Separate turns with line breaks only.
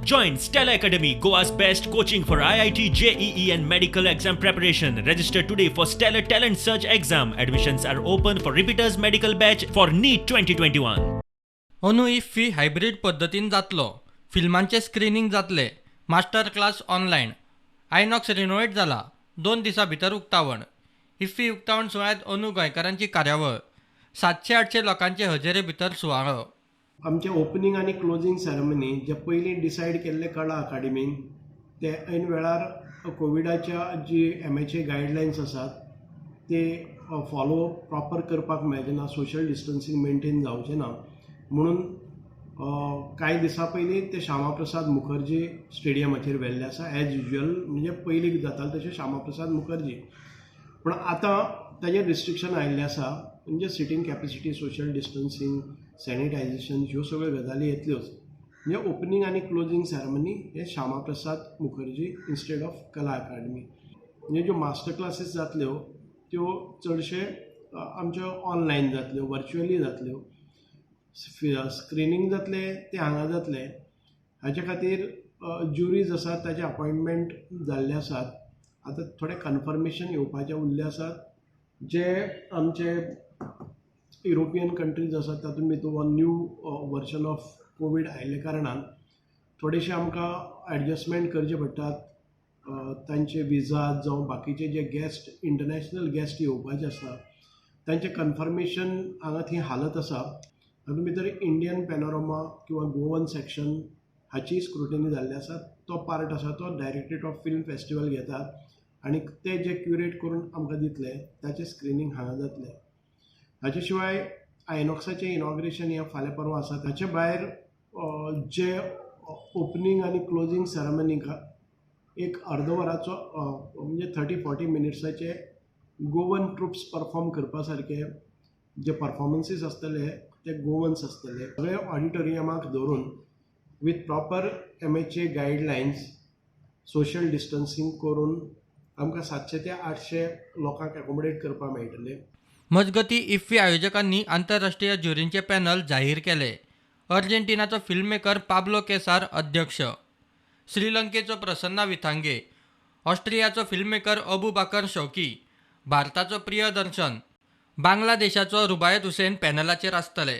Join Stella Academy, Goa's best coaching for IIT, JEE and medical exam preparation. Register today for Stellar Talent Search exam. Admissions are open for repeaters medical batch for NEET 2021.
अनु IFFI hybrid पद्धतीन जातलो. फिल्मांचे screening जातले. Master class online. Inox renovate जाला. 2 दिसां भितर उक्तावण. IFFI उक्तावण सुवाळ्यात अनु गोंयकारांची कार्यावळ. 700-800 लोकांचे हजेरे भितर सुवाळो.
आमचे ओपनिंग आणि क्लोजिंग सेरेमनी जे पयलीं डिसायड केल्ले कला अकादेमीन ते ऐन वेळार कोविडाच्या जी MHA गायडलायन्स आसात ते फॉलो प्रॉपर करपाक मेळचें ना, सोशल डिस्टन्सिंग मेंटेन जावचें ना म्हणून कांय दिसां पयलीं ते श्यामाप्रसाद मुखर्जी स्टेडियमाचेर व्हेल्ले आसा एज युजल, म्हणजे पयलीं जाताले तशें श्यामाप्रसाद मुखर्जी. पूण आतां ताजेर रिस्ट्रिक्शन आयिल्लें आसा, म्हणजे seating capacity, social distancing, sanitization ह्यो सगळ्यो गजाली येतल्योच. म्हणजे ओपनिंग आनी क्लोजिंग सेरेमनी हे श्यामाप्रसाद मुखर्जी इन्स्टेड ऑफ कला अकादेमी. म्हणजे ज्यो मास्टर क्लासीस जातल्यो त्यो चडशे आमच्यो ऑनलायन जातल्यो, वर्च्युअली जातल्यो. स्क्रिनींग जातले ते हांगा जातले. हाचे खातीर ज्युरीज आसात ताचे अपॉयंटमेंट जाल्ले आसात. आतां थोडे कन्फर्मेशन येवपाचे उरले आसात. जे आमचे युरोपियन कंट्रीज आसात तातूंत भितर न्यू वर्जन ऑफ कोवीड आयिल्ले कारणान थोडेशे आमकां एडजस्टमेंट करचे पडटात. तांचे विजाज जावं बाकीचे जे गेस्ट, इंटरनॅशनल गेस्ट येवपाचे आसा तांचे कन्फर्मेशन हांगा थंय हालत आसा. तातूंत भितर इंडियन पॅनोरमा किंवा गोवन सेक्शन हाची स्क्रुटिनी जाल्ली आसा. तो पार्ट आसा तो डायरेक्टरेट ऑफ फिल्म फेस्टिवल घेतात आनी ते जे क्युरेट करून आमकां दितले ताचें स्क्रिनींग हांगा जातलें. हाचे शिवाय आयनॉक्साचें इनॉग्रेशन हें फाल्यां परवां आसा. ताचे भायर जे ओपनिंग आनी क्लोजिंग सेरेमनीक एक अर्दवराचो म्हणजे 30-40 मिनिट्साचे गोवन ट्रुप्स परफॉर्म करपा सारके जे परफॉर्मन्सीस आसतले ते गोवन्स आसतले. सगळे ऑडिटोरियमाक धरून with proper MHA guidelines, social distancing करून आमकां 700 ते 800 लोकांक एकोमोडेट करपाक मेळटले.
मजगतीं इफ्फी आयोजकांनी आंतरराष्ट्रीय ज्युरींचे पॅनल जाहीर केले. अर्जेंटिनाचो फिल्ममेकर पाब्लो केसार अध्यक्ष, श्रीलंकेचो प्रसन्ना विथांगे, ऑस्ट्रियाचो फिल्ममेकर अबू बाकर शौकी, भारताचो प्रियदर्शन, बांगलादेशाचो रुबायत हुसेन पॅनलाचेर आसतले.